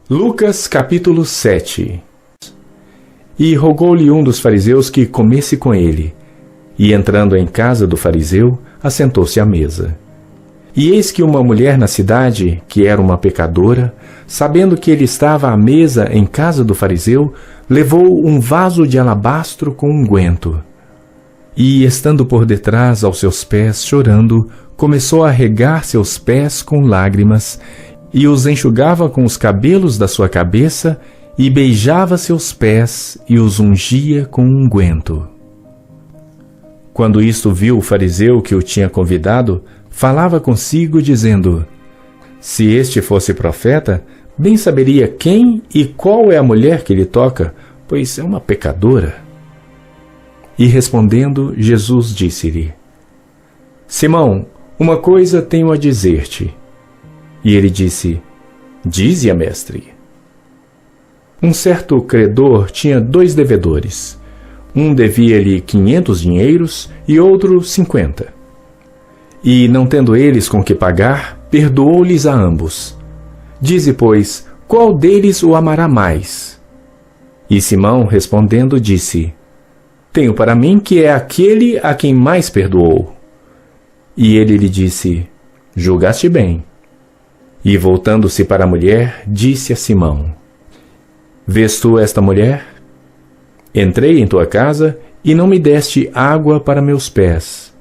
Lucas capítulo 7. E rogou-lhe um dos fariseus que comesse com ele. E entrando em casa do fariseu, assentou-se à mesa. E eis que uma mulher na cidade, que era uma pecadora, sabendo que ele estava à mesa em casa do fariseu, levou um vaso de alabastro com unguento. E, estando por detrás aos seus pés, chorando, começou a regar seus pés com lágrimas, e os enxugava com os cabelos da sua cabeça, e beijava seus pés, e os ungia com unguento. Quando isto viu o fariseu que o tinha convidado, falava consigo, dizendo: Se este fosse profeta, bem saberia quem e qual é a mulher que lhe toca, pois é uma pecadora. E respondendo, Jesus disse-lhe: Simão, uma coisa tenho a dizer-te. E ele disse: Dize-a, mestre. Um certo credor tinha 2 devedores. Um devia-lhe 500 dinheiros e outro 50. E, não tendo eles com que pagar, perdoou-lhes a ambos. Dize, pois, qual deles o amará mais? E Simão, respondendo, disse: Tenho para mim que é aquele a quem mais perdoou. E ele lhe disse: Julgaste bem. E, voltando-se para a mulher, disse a Simão: Vês tu esta mulher? Entrei em tua casa e não me deste água para meus pés,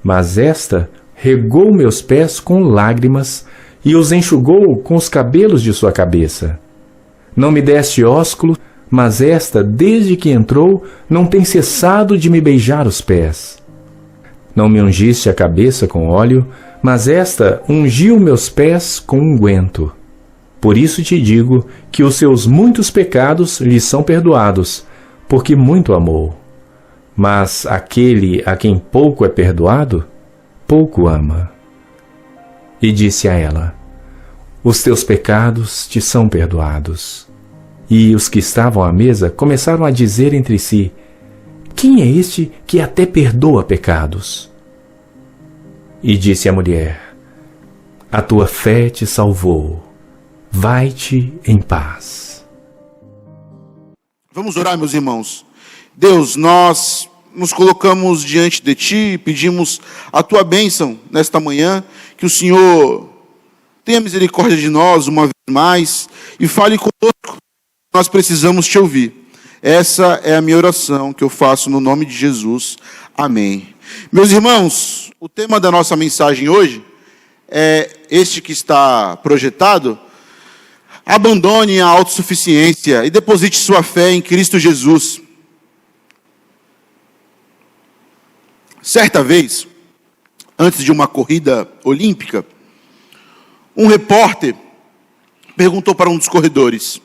mas esta regou meus pés com lágrimas e os enxugou com os cabelos de sua cabeça. Não me deste ósculo, mas esta, desde que entrou, não tem cessado de me beijar os pés. Não me ungiste a cabeça com óleo, mas esta ungiu meus pés com unguento. Por isso te digo que os seus muitos pecados lhe são perdoados, porque muito amou. Mas aquele a quem pouco é perdoado, pouco ama. E disse a ela: Os teus pecados te são perdoados. E os que estavam à mesa começaram a dizer entre si: Quem é este que até perdoa pecados? E disse a mulher: A tua fé te salvou. Vai-te em paz. Vamos orar, meus irmãos. Deus, nós nos colocamos diante de Ti e pedimos a Tua bênção nesta manhã, que o Senhor tenha misericórdia de nós uma vez mais e fale conosco. Nós precisamos Te ouvir. Essa é a minha oração que eu faço no nome de Jesus. Amém. Meus irmãos, o tema da nossa mensagem hoje é este que está projetado: abandone a autossuficiência e deposite sua fé em Cristo Jesus. Certa vez, antes de uma corrida olímpica, um repórter perguntou para um dos corredores: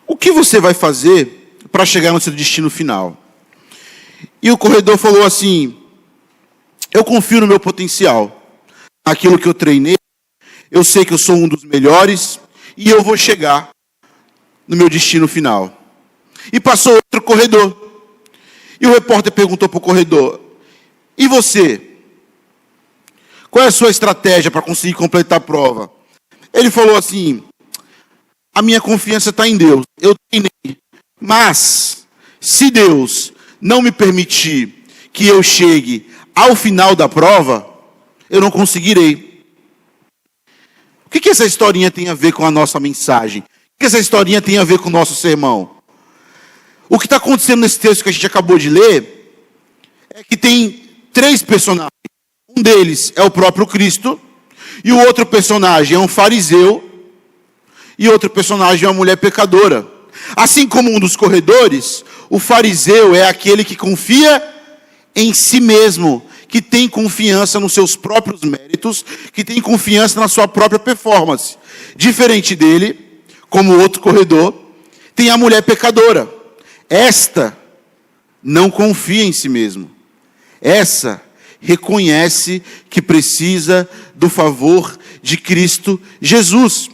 O que você vai fazer para chegar no seu destino final? E o corredor falou assim: Eu confio no meu potencial, naquilo que eu treinei. Eu sei que eu sou um dos melhores e eu vou chegar no meu destino final. E passou outro corredor. E o repórter perguntou para o corredor: E você? Qual é a sua estratégia para conseguir completar a prova? Ele falou assim: A minha confiança está em Deus. Eu treinei. Mas, se Deus não me permitir que eu chegue ao final da prova, eu não conseguirei. O que essa historinha tem a ver com a nossa mensagem? O que essa historinha tem a ver com o nosso sermão? O que está acontecendo nesse texto que a gente acabou de ler é que tem 3 personagens. Um deles é o próprio Cristo, e o outro personagem é um fariseu, e outro personagem é uma mulher pecadora. Assim como um dos corredores, o fariseu é aquele que confia em si mesmo, que tem confiança nos seus próprios méritos, que tem confiança na sua própria performance. Diferente dele, como o outro corredor, tem a mulher pecadora. Esta não confia em si mesmo. Essa reconhece que precisa do favor de Cristo Jesus.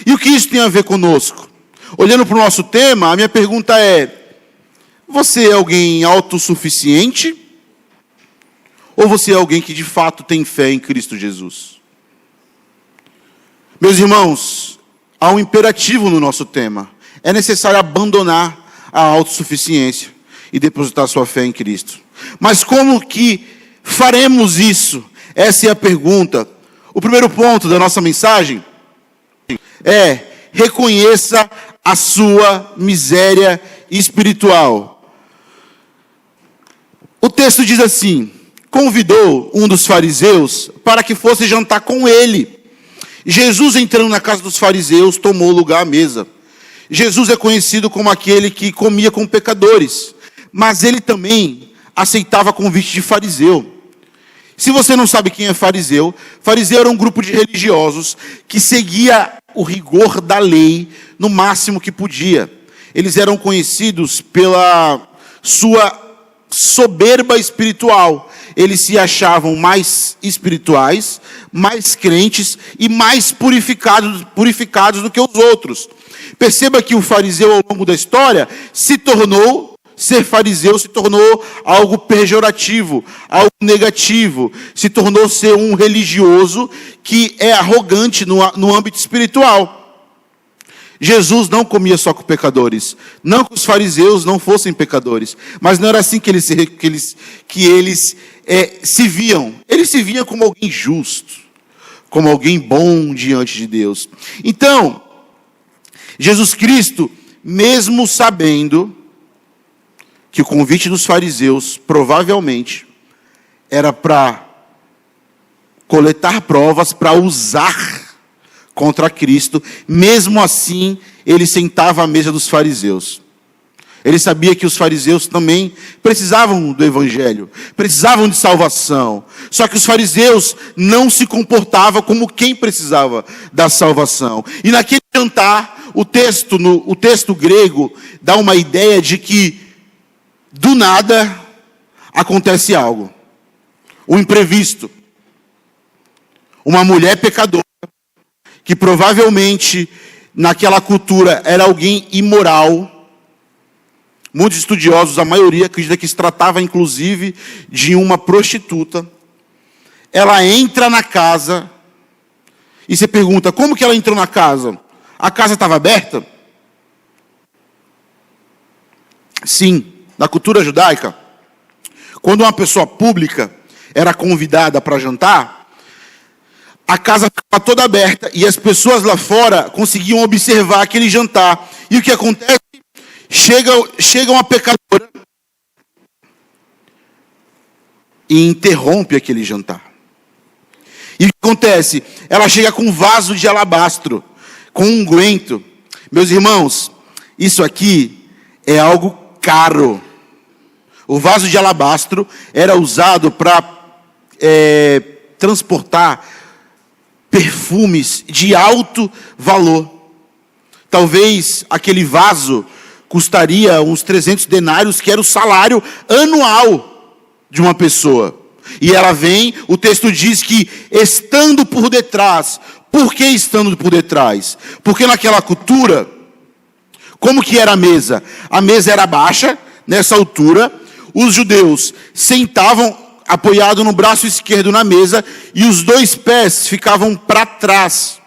E o que isso tem a ver conosco? Olhando para o nosso tema, a minha pergunta é: você é alguém autossuficiente? Ou você é alguém que de fato tem fé em Cristo Jesus? Meus irmãos, há um imperativo no nosso tema. É necessário abandonar a autossuficiência e depositar sua fé em Cristo. Mas como que faremos isso? Essa é a pergunta. O primeiro ponto da nossa mensagem é: reconheça a sua miséria espiritual. O texto diz assim: convidou um dos fariseus para que fosse jantar com ele. Jesus, entrando na casa dos fariseus, tomou lugar à mesa. Jesus é conhecido como aquele que comia com pecadores, mas ele também aceitava convite de fariseu. Se você não sabe quem é fariseu, fariseu era um grupo de religiosos que seguia o rigor da lei no máximo que podia. Eles eram conhecidos pela sua soberba espiritual. Eles se achavam mais espirituais, mais crentes e mais purificados do que os outros. Perceba que o fariseu, ao longo da história, ser fariseu se tornou algo pejorativo, algo negativo. Se tornou ser um religioso que é arrogante no âmbito espiritual. Jesus não comia só com pecadores. Não que os fariseus não fossem pecadores. Mas não era assim que eles se viam. Eles se viam como alguém justo, como alguém bom diante de Deus. Então, Jesus Cristo, mesmo sabendo que o convite dos fariseus provavelmente era para coletar provas, para usar contra Cristo, mesmo assim, ele sentava à mesa dos fariseus. Ele sabia que os fariseus também precisavam do evangelho, precisavam de salvação. Só que os fariseus não se comportavam como quem precisava da salvação. E naquele jantar, o texto grego dá uma ideia de que do nada acontece algo. Um imprevisto. Uma mulher pecadora, que provavelmente naquela cultura era alguém imoral. Muitos estudiosos, a maioria, acredita que se tratava inclusive de uma prostituta. Ela entra na casa e você pergunta: como que ela entrou na casa? A casa estava aberta? Sim, na cultura judaica, quando uma pessoa pública era convidada para jantar, a casa ficava toda aberta e as pessoas lá fora conseguiam observar aquele jantar. E o que acontece? Chega uma pecadora e interrompe aquele jantar. E o que acontece? Ela chega com um vaso de alabastro, com um unguento. Meus irmãos, isso aqui é algo caro. O vaso de alabastro era usado para transportar perfumes de alto valor. Talvez aquele vaso custaria uns 300 denários, que era o salário anual de uma pessoa. E ela vem, o texto diz que estando por detrás. Por que estando por detrás? Porque naquela cultura, como que era a mesa? A mesa era baixa, nessa altura. Os judeus sentavam apoiado no braço esquerdo na mesa e os dois pés ficavam para trás.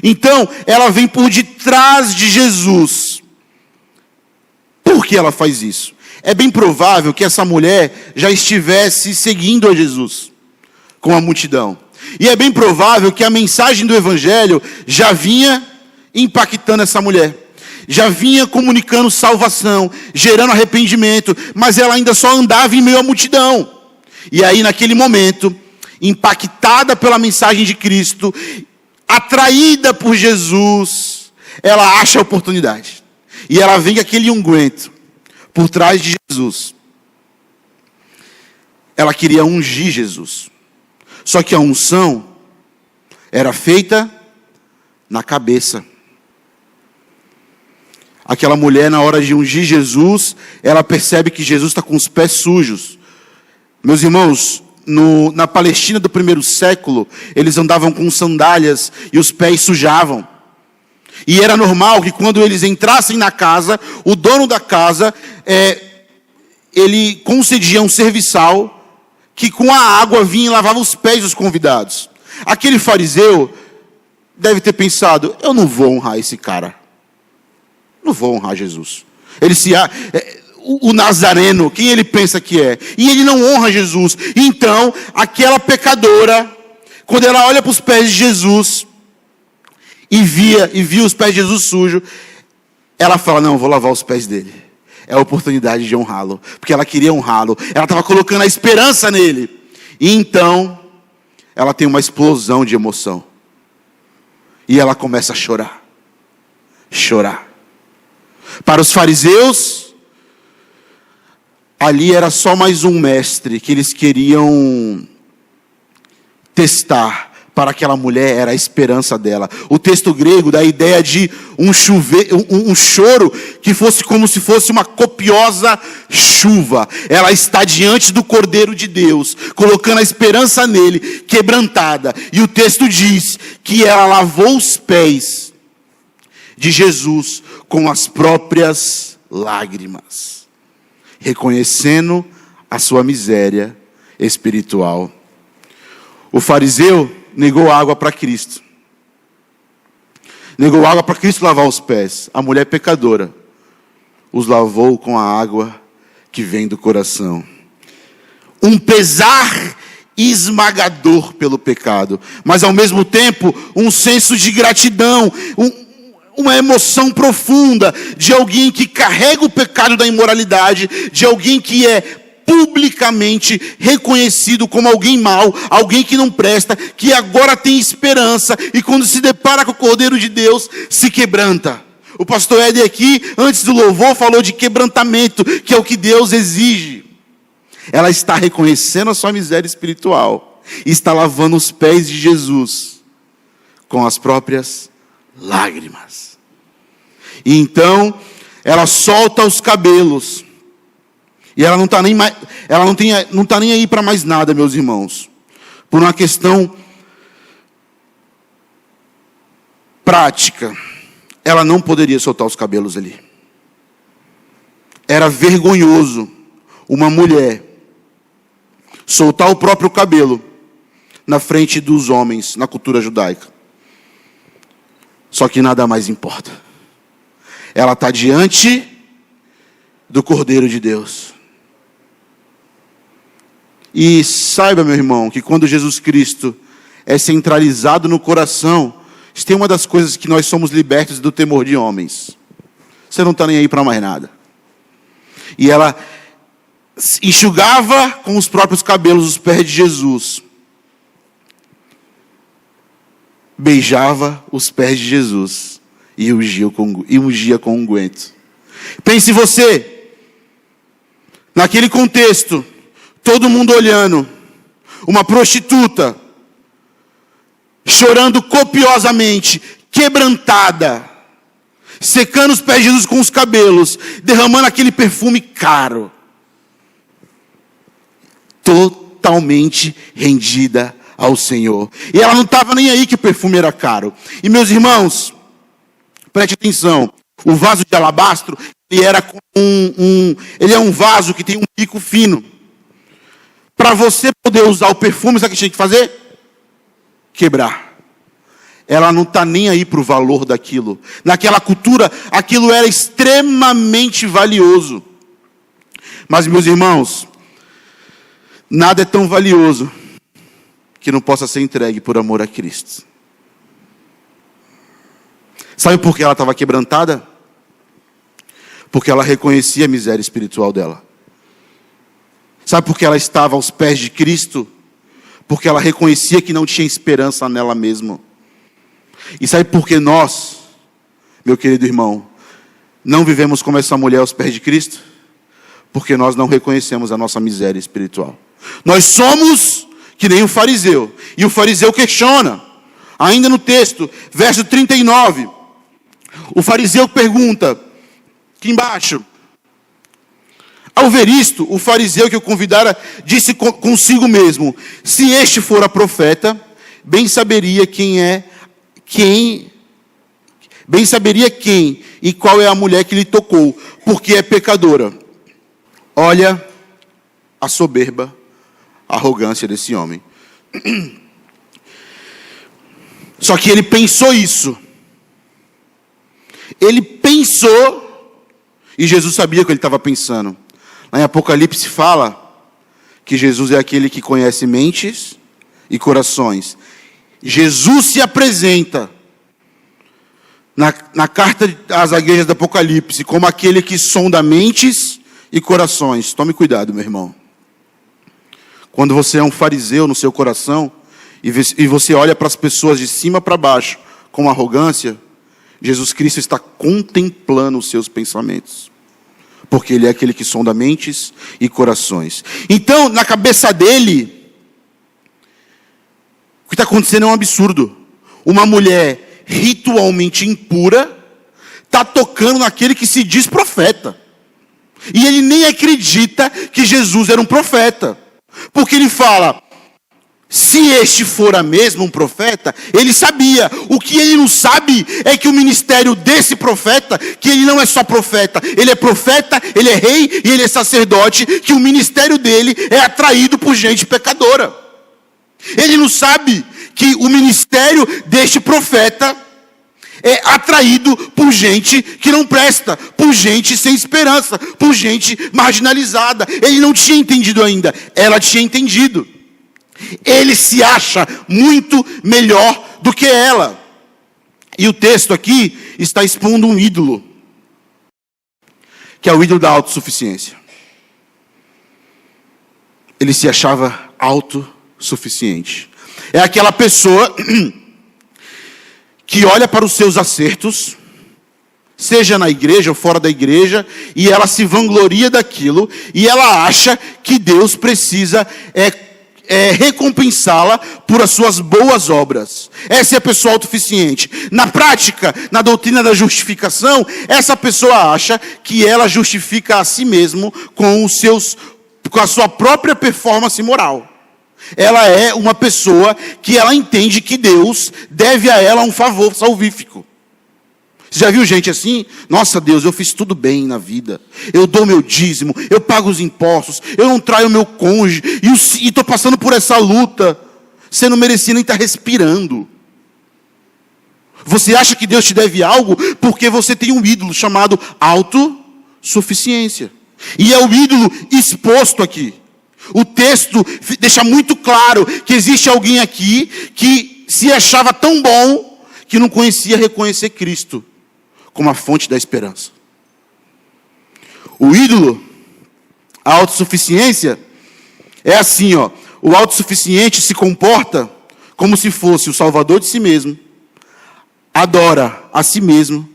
Então, ela vem por detrás de Jesus. Por que ela faz isso? É bem provável que essa mulher já estivesse seguindo a Jesus com a multidão. E é bem provável que a mensagem do evangelho já vinha impactando essa mulher. Já vinha comunicando salvação, gerando arrependimento, mas ela ainda só andava em meio à multidão. E aí, naquele momento, impactada pela mensagem de Cristo, atraída por Jesus, ela acha a oportunidade. E ela vem com aquele unguento por trás de Jesus. Ela queria ungir Jesus. Só que a unção era feita na cabeça. Aquela mulher, na hora de ungir Jesus, ela percebe que Jesus está com os pés sujos. Meus irmãos, na Palestina do primeiro século, eles andavam com sandálias e os pés sujavam. E era normal que quando eles entrassem na casa, o dono da casa, ele concedia um serviçal que com a água vinha e lavava os pés dos convidados. Aquele fariseu deve ter pensado: eu não vou honrar esse cara. Não vou honrar Jesus. O Nazareno, quem ele pensa que é? E ele não honra Jesus. Então, aquela pecadora, quando ela olha para os pés de Jesus e via os pés de Jesus sujos, ela fala: não, vou lavar os pés dele. É a oportunidade de honrá-lo, porque ela queria honrá-lo. Ela estava colocando a esperança nele. E então, ela tem uma explosão de emoção. E ela começa a chorar. Chorar. Para os fariseus, ali era só mais um mestre que eles queriam testar. Para aquela mulher era a esperança dela. O texto grego dá a ideia de um choro que fosse como se fosse uma copiosa chuva. Ela está diante do Cordeiro de Deus, colocando a esperança nele, quebrantada. E o texto diz que ela lavou os pés de Jesus com as próprias lágrimas, reconhecendo a sua miséria espiritual. O fariseu negou água para Cristo. Negou água para Cristo lavar os pés. A mulher pecadora os lavou com a água que vem do coração. Um pesar esmagador pelo pecado, mas ao mesmo tempo um senso de gratidão, uma emoção profunda de alguém que carrega o pecado da imoralidade, de alguém que é publicamente reconhecido como alguém mau, alguém que não presta, que agora tem esperança, e quando se depara com o Cordeiro de Deus, se quebranta. O pastor Éder aqui, antes do louvor, falou de quebrantamento, que é o que Deus exige. Ela está reconhecendo a sua miséria espiritual, e está lavando os pés de Jesus, com as próprias lágrimas. E então, ela solta os cabelos, e ela não está nem aí para mais nada, meus irmãos. Por uma questão prática, ela não poderia soltar os cabelos ali. Era vergonhoso uma mulher soltar o próprio cabelo na frente dos homens, na cultura judaica. Só que nada mais importa. Ela está diante do Cordeiro de Deus. E saiba, meu irmão, que quando Jesus Cristo é centralizado no coração, isso tem uma das coisas que nós somos libertos do temor de homens. Você não está nem aí para mais nada. E ela enxugava com os próprios cabelos os pés de Jesus. Beijava os pés de Jesus e ungia com unguento. Pense você, naquele contexto, todo mundo olhando, uma prostituta, chorando copiosamente, quebrantada, secando os pés de Jesus com os cabelos, derramando aquele perfume caro, totalmente rendida ao Senhor. E ela não estava nem aí que o perfume era caro. E meus irmãos, preste atenção, o vaso de alabastro, ele é um vaso que tem um bico fino. Para você poder usar o perfume, sabe o que tinha que fazer? Quebrar. Ela não está nem aí para o valor daquilo. Naquela cultura, aquilo era extremamente valioso. Mas, meus irmãos, nada é tão valioso que não possa ser entregue por amor a Cristo. Sabe por que ela estava quebrantada? Porque ela reconhecia a miséria espiritual dela. Sabe por que ela estava aos pés de Cristo? Porque ela reconhecia que não tinha esperança nela mesma. E sabe por que nós, meu querido irmão, não vivemos como essa mulher aos pés de Cristo? Porque nós não reconhecemos a nossa miséria espiritual. Nós somos que nem o fariseu. E o fariseu questiona, ainda no texto, verso 39. O fariseu pergunta, aqui embaixo: ao ver isto, o fariseu que o convidara disse consigo mesmo: se este fora profeta, bem saberia quem e qual é a mulher que lhe tocou, porque é pecadora. Olha a soberba, a arrogância desse homem. Só que ele pensou isso. Ele pensou, e Jesus sabia o que ele estava pensando. Lá em Apocalipse fala que Jesus é aquele que conhece mentes e corações. Jesus se apresenta na carta às igrejas do Apocalipse como aquele que sonda mentes e corações. Tome cuidado, meu irmão. Quando você é um fariseu no seu coração e você olha para as pessoas de cima para baixo com arrogância, Jesus Cristo está contemplando os seus pensamentos. Porque ele é aquele que sonda mentes e corações. Então, na cabeça dele, o que está acontecendo é um absurdo. Uma mulher ritualmente impura está tocando naquele que se diz profeta. E ele nem acredita que Jesus era um profeta. Porque ele fala, se este fora mesmo um profeta, ele sabia. O que ele não sabe é que o ministério desse profeta, que ele não é só profeta, ele é rei e ele é sacerdote, que o ministério dele é atraído por gente pecadora. Ele não sabe que o ministério deste profeta é atraído por gente que não presta, por gente sem esperança, por gente marginalizada. Ele não tinha entendido ainda, ela tinha entendido. Ele se acha muito melhor do que ela. E o texto aqui está expondo um ídolo, que é o ídolo da autossuficiência. Ele se achava autossuficiente. É aquela pessoa que olha para os seus acertos, seja na igreja ou fora da igreja, e ela se vangloria daquilo, e ela acha que Deus precisa recompensá-la por as suas boas obras. Essa é a pessoa autossuficiente. Na prática, na doutrina da justificação, essa pessoa acha que ela justifica a si mesmo com a sua própria performance moral. Ela é uma pessoa que ela entende que Deus deve a ela um favor salvífico. Você já viu gente assim? Nossa, Deus, eu fiz tudo bem na vida. Eu dou meu dízimo, eu pago os impostos, eu não traio meu cônjuge, e estou passando por essa luta. Você não merecia nem estar respirando. Você acha que Deus te deve algo porque você tem um ídolo chamado autossuficiência. E é o ídolo exposto aqui. O texto deixa muito claro que existe alguém aqui que se achava tão bom que não conhecia reconhecer Cristo como a fonte da esperança. O ídolo, a autossuficiência, é assim, ó. O autossuficiente se comporta como se fosse o salvador de si mesmo, adora a si mesmo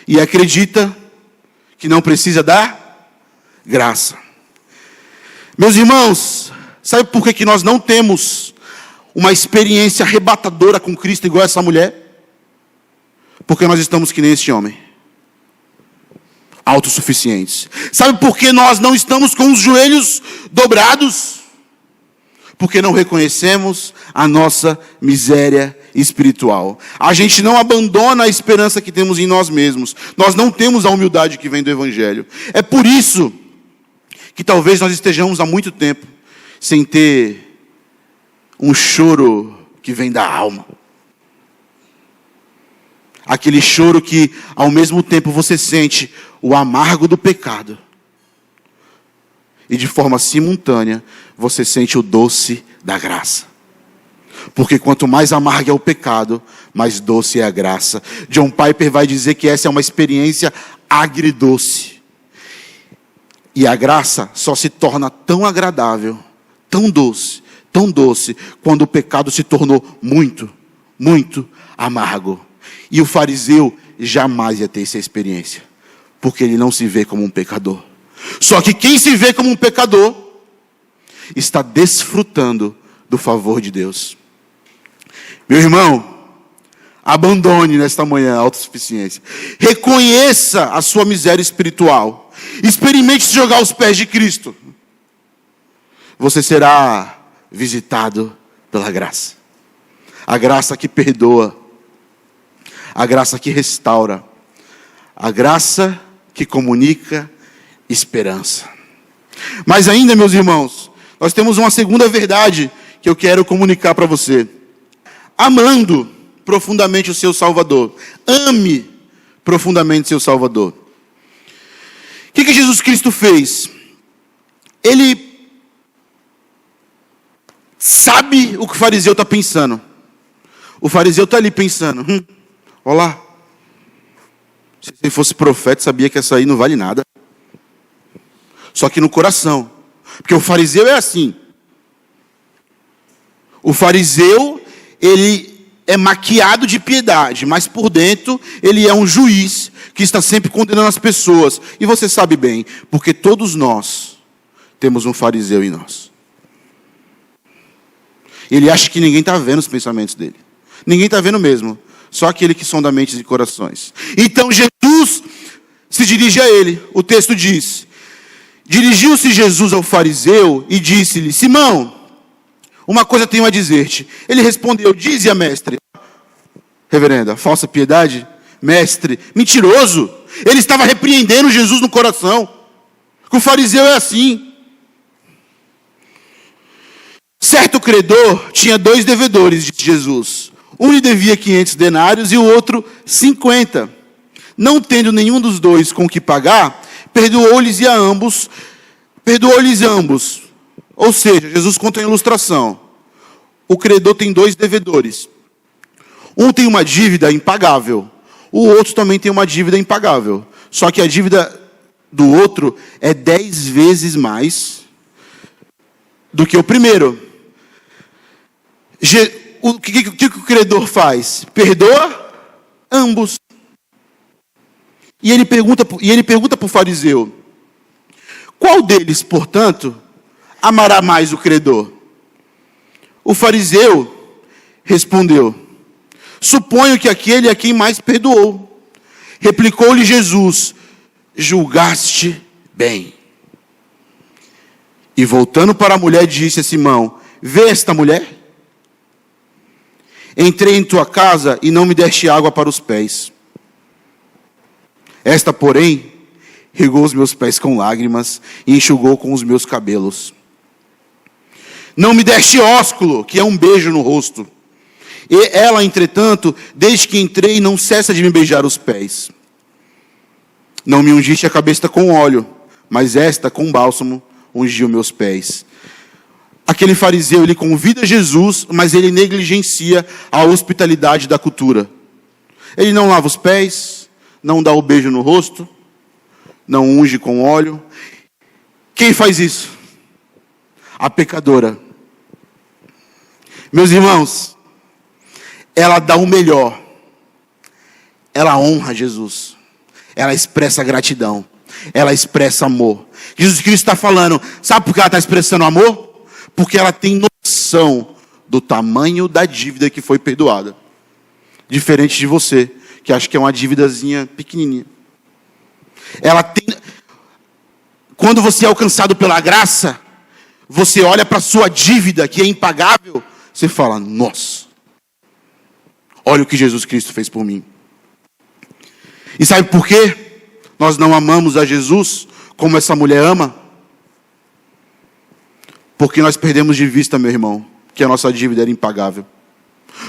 e acredita que não precisa da graça. Meus irmãos, sabe por que nós não temos uma experiência arrebatadora com Cristo igual essa mulher? Porque nós estamos que nem esse homem, autossuficientes. Sabe por que nós não estamos com os joelhos dobrados? Porque não reconhecemos a nossa miséria espiritual. A gente não abandona a esperança que temos em nós mesmos. Nós não temos a humildade que vem do Evangelho. É por isso que talvez nós estejamos há muito tempo sem ter um choro que vem da alma. Aquele choro que, ao mesmo tempo, você sente o amargo do pecado. E de forma simultânea, você sente o doce da graça. Porque quanto mais amargo é o pecado, mais doce é a graça. John Piper vai dizer que essa é uma experiência agridoce. E a graça só se torna tão agradável, tão doce, quando o pecado se tornou muito, muito amargo. E o fariseu jamais ia ter essa experiência, porque ele não se vê como um pecador. Só que quem se vê como um pecador, está desfrutando do favor de Deus. Meu irmão, abandone nesta manhã a autossuficiência. Reconheça a sua miséria espiritual. Experimente se jogar aos pés de Cristo. Você será visitado pela graça. A graça que perdoa. A graça que restaura. A graça que comunica esperança. Mas ainda, meus irmãos, nós temos uma segunda verdade que eu quero comunicar para você. Amando profundamente o seu Salvador. Ame profundamente seu Salvador. O que Jesus Cristo fez? Ele sabe o que o fariseu está pensando. O fariseu está ali pensando, olha lá. Se ele fosse profeta, sabia que essa aí não vale nada. Só que no coração. Porque o fariseu é assim. O fariseu, ele é maquiado de piedade, mas por dentro ele é um juiz que está sempre condenando as pessoas. E você sabe bem, porque todos nós temos um fariseu em nós. Ele acha que ninguém está vendo os pensamentos dele. Ninguém está vendo mesmo. Só aquele que sonda mentes e corações. Então Jesus se dirige a ele. O texto diz: dirigiu-se Jesus ao fariseu e disse-lhe: Simão, uma coisa tenho a dizer-te. Ele respondeu: dize-a, mestre. Reverenda, falsa piedade? Mestre, mentiroso. Ele estava repreendendo Jesus no coração. Que o fariseu é assim. Certo credor tinha 2 devedores, disse Jesus. Um lhe devia 500 denários e o outro 50. Não tendo nenhum dos dois com que pagar, perdoou-lhes ambos. Ou seja, Jesus conta a ilustração. O credor tem 2 devedores. Um tem uma dívida impagável. O outro também tem uma dívida impagável. Só que a dívida do outro é 10 vezes do que o primeiro. O que o credor faz? Perdoa ambos. E ele pergunta para o fariseu: qual deles, portanto, amará mais o credor? O fariseu respondeu: suponho que aquele a quem mais perdoou. Replicou-lhe Jesus: julgaste bem. E voltando para a mulher, disse a Simão: vê esta mulher? Entrei em tua casa e não me deste água para os pés. Esta, porém, regou os meus pés com lágrimas e enxugou com os meus cabelos. Não me deste ósculo, que é um beijo no rosto. E ela, entretanto, desde que entrei, não cessa de me beijar os pés. Não me ungiste a cabeça com óleo, mas esta, com bálsamo, ungiu meus pés. Aquele fariseu, ele convida Jesus, mas ele negligencia a hospitalidade da cultura. Ele não lava os pés, não dá o beijo no rosto, não unge com óleo. Quem faz isso? A pecadora. Meus irmãos, ela dá o melhor. Ela honra Jesus. Ela expressa gratidão. Ela expressa amor. Jesus Cristo está falando, sabe por que ela está expressando amor? Porque ela tem noção do tamanho da dívida que foi perdoada. Diferente de você, que acha que é uma dívidazinha pequenininha. Ela tem... Quando você é alcançado pela graça, você olha para a sua dívida, que é impagável, você fala: nossa, olha o que Jesus Cristo fez por mim. E sabe por quê nós não amamos a Jesus como essa mulher ama? Porque nós perdemos de vista, meu irmão, que a nossa dívida era impagável.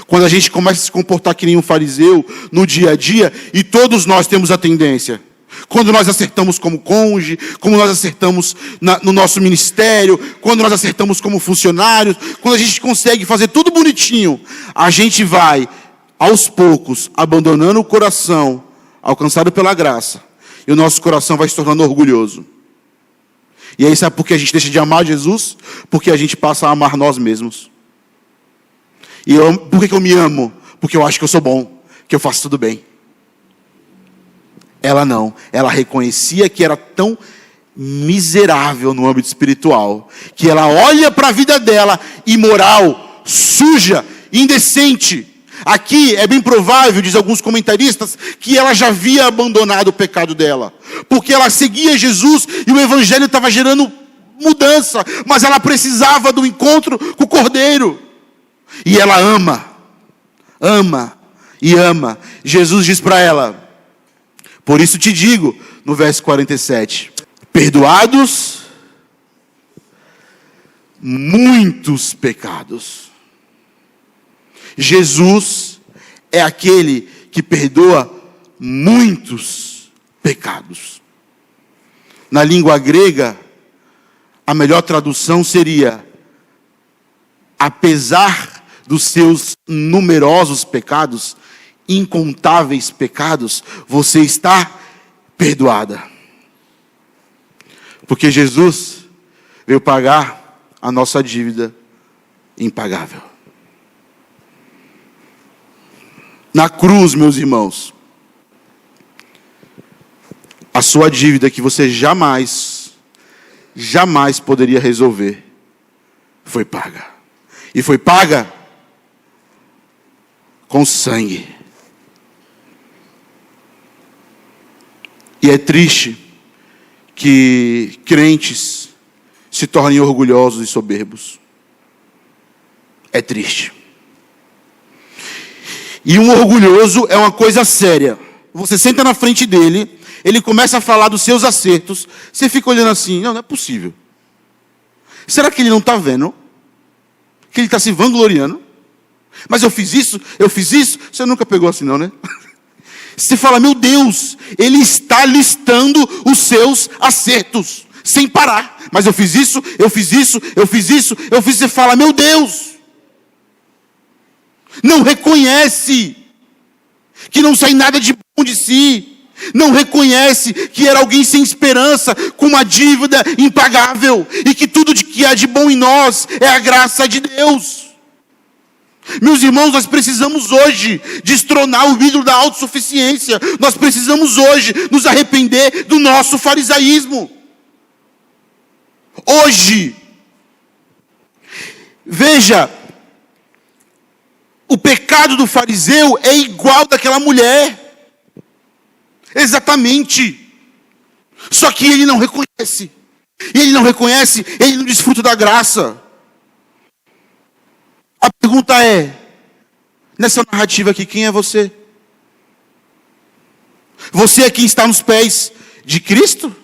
Quando a gente começa a se comportar que nem um fariseu no dia a dia, e todos nós temos a tendência. Quando nós acertamos como cônjuge, quando nós acertamos no nosso ministério, quando nós acertamos como funcionários, quando a gente consegue fazer tudo bonitinho, a gente vai, aos poucos, abandonando o coração, alcançado pela graça, e o nosso coração vai se tornando orgulhoso. E aí sabe por que a gente deixa de amar Jesus? Porque a gente passa a amar nós mesmos. E por que eu me amo? Porque eu acho que eu sou bom, que eu faço tudo bem. Ela não. Ela reconhecia que era tão miserável no âmbito espiritual, que ela olha para a vida dela, imoral, suja, indecente. Aqui é bem provável, diz alguns comentaristas, que ela já havia abandonado o pecado dela. Porque ela seguia Jesus e o evangelho estava gerando mudança. Mas ela precisava do encontro com o Cordeiro. E ela ama e ama. Jesus diz para ela: por isso te digo, no verso 47, perdoados muitos pecados. Jesus é aquele que perdoa muitos pecados. Na língua grega, a melhor tradução seria: apesar dos seus numerosos pecados, incontáveis pecados, você está perdoada. Porque Jesus veio pagar a nossa dívida impagável. Na cruz, meus irmãos, a sua dívida que você jamais poderia resolver, foi paga. E foi paga com sangue. E é triste que crentes se tornem orgulhosos e soberbos. É triste. E um orgulhoso é uma coisa séria. Você senta na frente dele, ele começa a falar dos seus acertos, você fica olhando assim: não é possível. Será que ele não está vendo? Que ele está se vangloriando? Mas eu fiz isso. Você nunca pegou assim não, né? Você fala: meu Deus, ele está listando os seus acertos, sem parar. Mas eu fiz isso. Você fala: meu Deus. Não reconhece que não sai nada de bom de si. Não reconhece que era alguém sem esperança, com uma dívida impagável. E que tudo que há de bom em nós é a graça de Deus. Meus irmãos, nós precisamos hoje destronar o ídolo da autossuficiência. Nós precisamos hoje nos arrepender do nosso farisaísmo. Hoje. Veja, o pecado do fariseu é igual daquela mulher. Exatamente. Só que ele não reconhece. E ele não reconhece, ele não desfruta da graça. A pergunta é, nessa narrativa aqui, quem é você? Você é quem está nos pés de Cristo?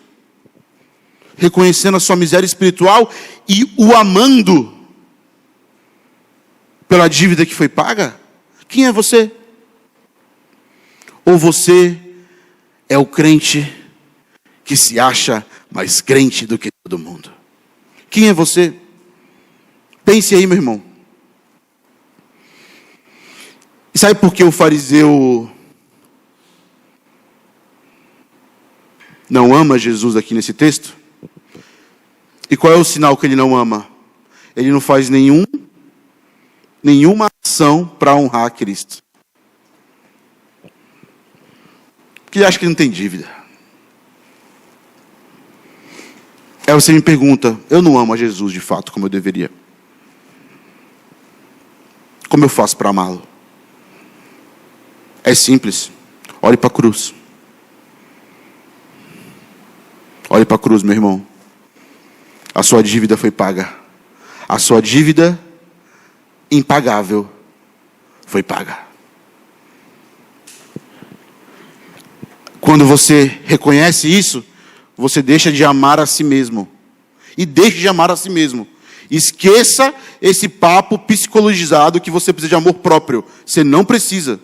Reconhecendo a sua miséria espiritual e o amando pela dívida que foi paga? Quem é você? Ou você é o crente que se acha mais crente do que todo mundo? Quem é você? Pense aí, meu irmão. E sabe por que o fariseu não ama Jesus aqui nesse texto? E qual é o sinal que ele não ama? Ele não faz nenhuma ação para honrar a Cristo. Porque ele acha que ele não tem dívida. Aí você me pergunta: eu não amo a Jesus de fato como eu deveria. Como eu faço para amá-lo? É simples. Olhe para a cruz. Olhe para a cruz, meu irmão. A sua dívida foi paga. A sua dívida impagável foi paga. Quando você reconhece isso, você deixa de amar a si mesmo. E deixe de amar a si mesmo. Esqueça esse papo psicologizado que você precisa de amor próprio. Você não precisa.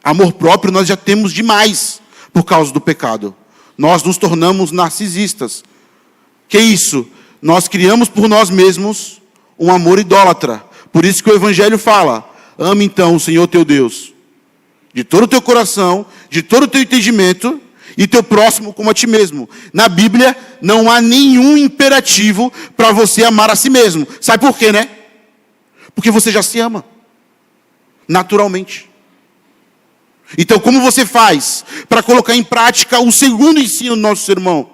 Amor próprio nós já temos demais por causa do pecado. Nós nos tornamos narcisistas. Que isso? Nós criamos por nós mesmos um amor idólatra. Por isso que o Evangelho fala: ame então o Senhor teu Deus de todo o teu coração, de todo o teu entendimento, e teu próximo como a ti mesmo. Na Bíblia não há nenhum imperativo para você amar a si mesmo. Sabe por quê, né? Porque você já se ama naturalmente. Então, como você faz para colocar em prática o segundo ensino do nosso sermão,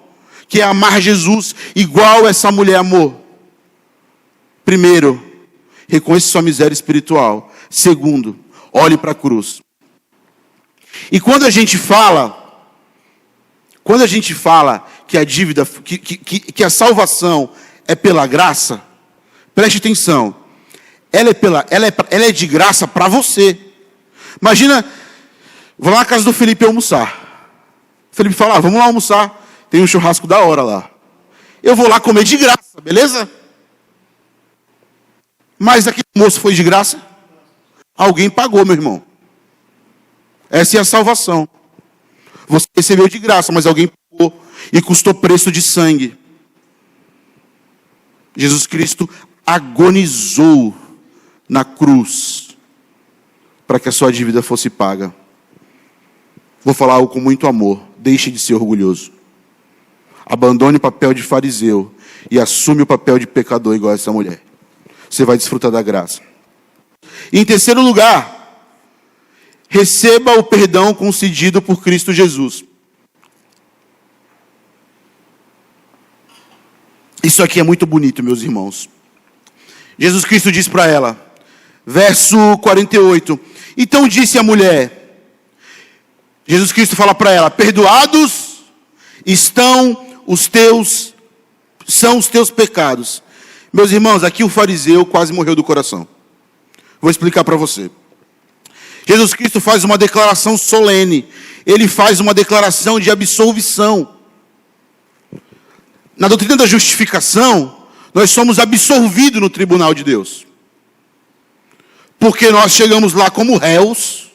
que é amar Jesus igual essa mulher amou? Primeiro, reconheça sua miséria espiritual. Segundo, olhe para a cruz. E quando a gente fala que a dívida, que a salvação é pela graça, preste atenção, ela é de graça para você. Imagina, vou lá na casa do Felipe almoçar. O Felipe fala: vamos lá almoçar, tem um churrasco da hora lá. Eu vou lá comer de graça, beleza? Mas aquele almoço foi de graça? Alguém pagou, meu irmão. Essa é a salvação. Você recebeu de graça, mas alguém pagou e custou preço de sangue. Jesus Cristo agonizou na cruz para que a sua dívida fosse paga. Vou falar algo com muito amor. Deixe de ser orgulhoso. Abandone o papel de fariseu e assume o papel de pecador igual essa mulher. Você vai desfrutar da graça. E em terceiro lugar, receba o perdão concedido por Cristo Jesus. Isso aqui é muito bonito, meus irmãos. Jesus Cristo diz para ela, verso 48. Então disse a mulher, Jesus Cristo fala para ela, perdoados são os teus pecados. Meus irmãos, aqui o fariseu quase morreu do coração. Vou explicar para você. Jesus Cristo faz uma declaração solene. Ele faz uma declaração de absolvição. Na doutrina da justificação, nós somos absolvidos no tribunal de Deus. Porque nós chegamos lá como réus.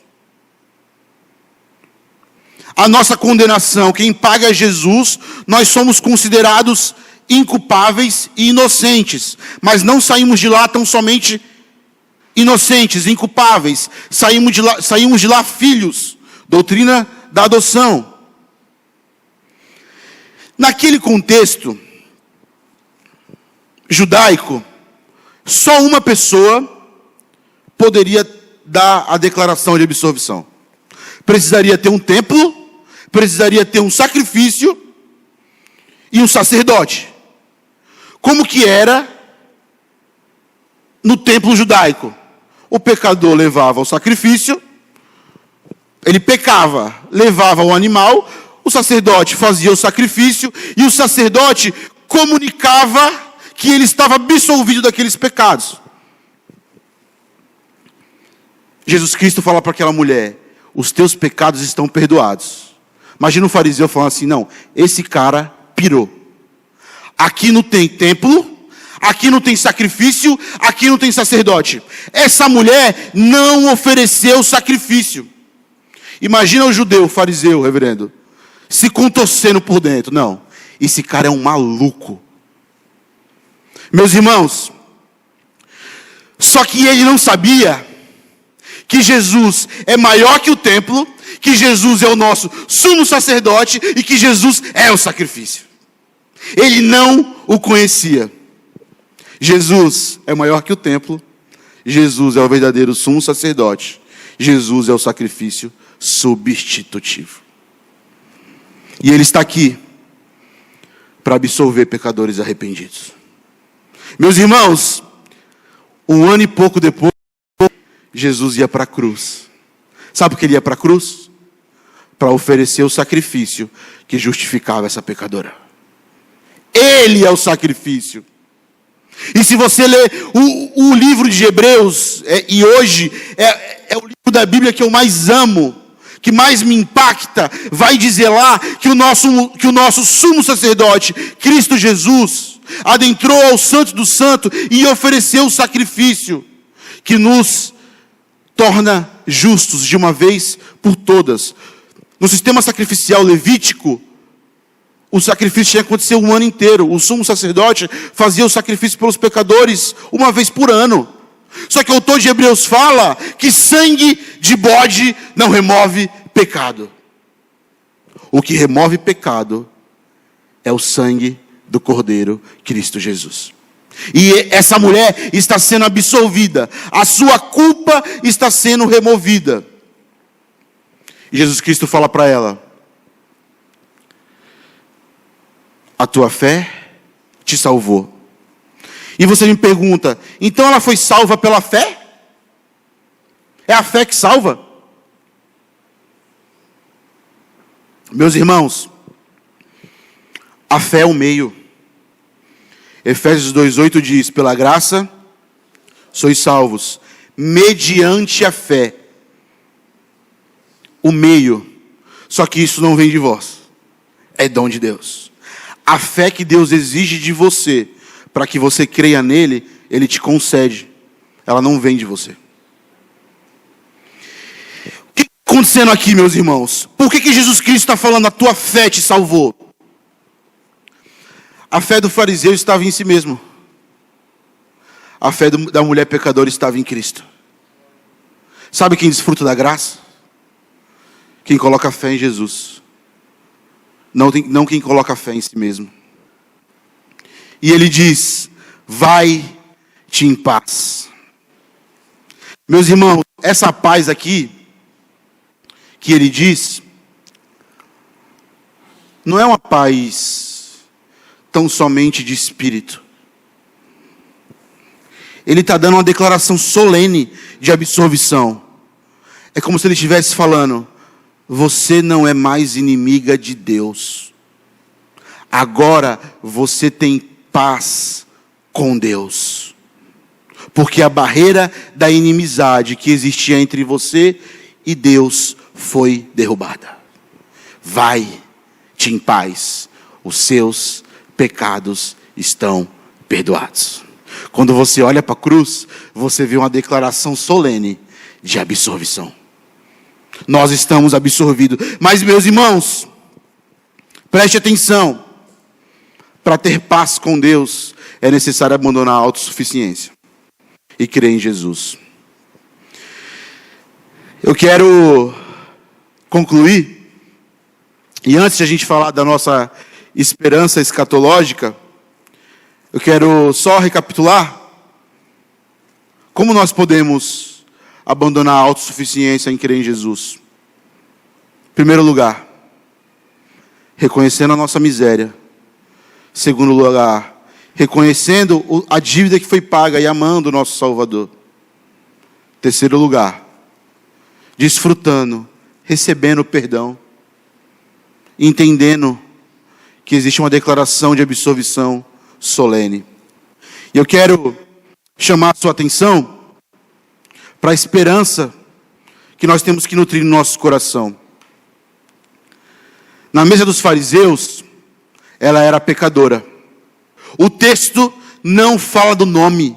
A nossa condenação, quem paga é Jesus, nós somos considerados inculpáveis e inocentes. Mas não saímos de lá tão somente inocentes, inculpáveis. Saímos de lá filhos. Doutrina da adoção. Naquele contexto judaico, só uma pessoa poderia dar a declaração de absolvição. Precisaria ter um templo, precisaria ter um sacrifício e um sacerdote. Como que era no templo judaico? O pecador levava o sacrifício, ele pecava, levava o animal, o sacerdote fazia o sacrifício e o sacerdote comunicava que ele estava absolvido daqueles pecados. Jesus Cristo fala para aquela mulher, os teus pecados estão perdoados. Imagina um fariseu falando assim, não, esse cara pirou. Aqui não tem templo, aqui não tem sacrifício, aqui não tem sacerdote. Essa mulher não ofereceu sacrifício. Imagina o judeu, o fariseu, reverendo, se contorcendo por dentro. Não, esse cara é um maluco. Meus irmãos, só que ele não sabia que Jesus é maior que o templo, que Jesus é o nosso sumo sacerdote e que Jesus é o sacrifício. Ele não o conhecia. Jesus é maior que o templo, Jesus é o verdadeiro sumo sacerdote, Jesus é o sacrifício substitutivo. E ele está aqui para absolver pecadores arrependidos. Meus irmãos, 1 ano e pouco depois, Jesus ia para a cruz. Sabe por que ele ia para a cruz? Para oferecer o sacrifício que justificava essa pecadora. Ele é o sacrifício. E se você ler o livro de Hebreus, e hoje é o livro da Bíblia que eu mais amo, que mais me impacta, vai dizer lá que o nosso sumo sacerdote, Cristo Jesus, adentrou ao Santo do Santo e ofereceu o sacrifício que nos torna justos de uma vez por todas. No sistema sacrificial levítico, o sacrifício tinha que acontecer um ano inteiro. O sumo sacerdote fazia o sacrifício pelos pecadores uma vez por ano. Só que o autor de Hebreus fala que sangue de bode não remove pecado. O que remove pecado é o sangue do Cordeiro Cristo Jesus. E essa mulher está sendo absolvida. A sua culpa está sendo removida. E Jesus Cristo fala para ela, a tua fé te salvou. E você me pergunta, então ela foi salva pela fé? É a fé que salva? Meus irmãos, a fé é o meio. Efésios 2:8 diz, pela graça sois salvos, mediante a fé. O meio. Só que isso não vem de vós. É dom de Deus. A fé que Deus exige de você, para que você creia nele, ele te concede. Ela não vem de você. O que acontecendo aqui, meus irmãos? Por que Jesus Cristo está falando, a tua fé te salvou? A fé do fariseu estava em si mesmo. A fé da mulher pecadora estava em Cristo. Sabe quem desfruta da graça? Quem coloca fé em Jesus. Não quem coloca fé em si mesmo. E ele diz, vai-te em paz. Meus irmãos, essa paz aqui, que ele diz, não é uma paz tão somente de espírito. Ele está dando uma declaração solene de absolvição. É como se ele estivesse falando, você não é mais inimiga de Deus. Agora você tem paz com Deus. Porque a barreira da inimizade que existia entre você e Deus foi derrubada. Vai-te em paz. Os seus pecados estão perdoados. Quando você olha para a cruz, você vê uma declaração solene de absolvição. Nós estamos absorvidos. Mas, meus irmãos, preste atenção. Para ter paz com Deus, é necessário abandonar a autossuficiência e crer em Jesus. Eu quero concluir, e antes de a gente falar da nossa esperança escatológica, eu quero só recapitular como nós podemos abandonar a autossuficiência em crer em Jesus. Em primeiro lugar, reconhecendo a nossa miséria. Segundo lugar, reconhecendo a dívida que foi paga e amando o nosso Salvador. Terceiro lugar, desfrutando, recebendo perdão, entendendo que existe uma declaração de absolvição solene. E eu quero chamar a sua atenção para a esperança que nós temos que nutrir no nosso coração. Na mesa dos fariseus, ela era pecadora. O texto não fala do nome.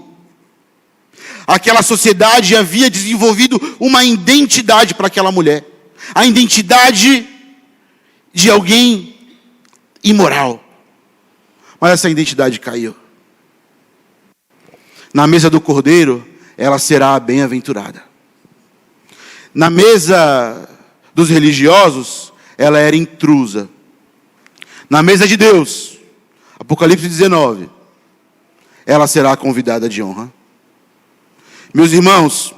Aquela sociedade havia desenvolvido uma identidade para aquela mulher. A identidade de alguém imoral. Mas essa identidade caiu. Na mesa do Cordeiro, ela será bem-aventurada. Na mesa dos religiosos, ela era intrusa. Na mesa de Deus, Apocalipse 19, ela será convidada de honra. Meus irmãos,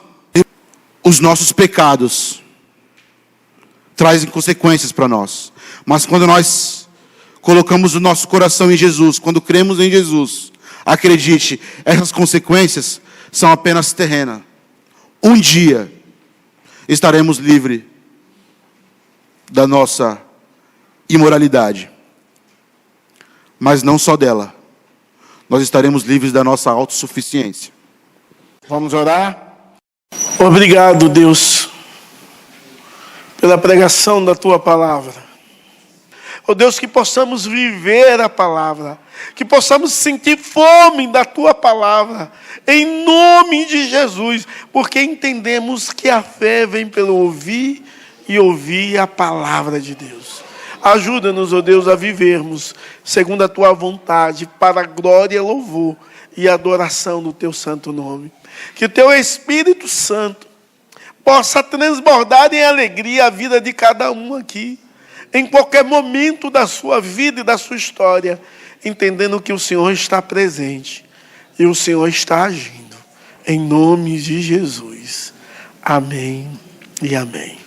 os nossos pecados trazem consequências para nós. Mas quando nós colocamos o nosso coração em Jesus, quando cremos em Jesus, acredite, essas consequências são apenas terrenas. Um dia estaremos livres da nossa imoralidade. Mas não só dela. Nós estaremos livres da nossa autossuficiência. Vamos orar? Obrigado, Deus, pela pregação da Tua palavra. Oh Deus, que possamos viver a palavra, que possamos sentir fome da Tua palavra, em nome de Jesus, porque entendemos que a fé vem pelo ouvir e ouvir a palavra de Deus. Ajuda-nos, ó Deus, a vivermos segundo a Tua vontade, para a glória, louvor e adoração do Teu santo nome. Que o Teu Espírito Santo possa transbordar em alegria a vida de cada um aqui, em qualquer momento da sua vida e da sua história, entendendo que o Senhor está presente e o Senhor está agindo. Em nome de Jesus. Amém e amém.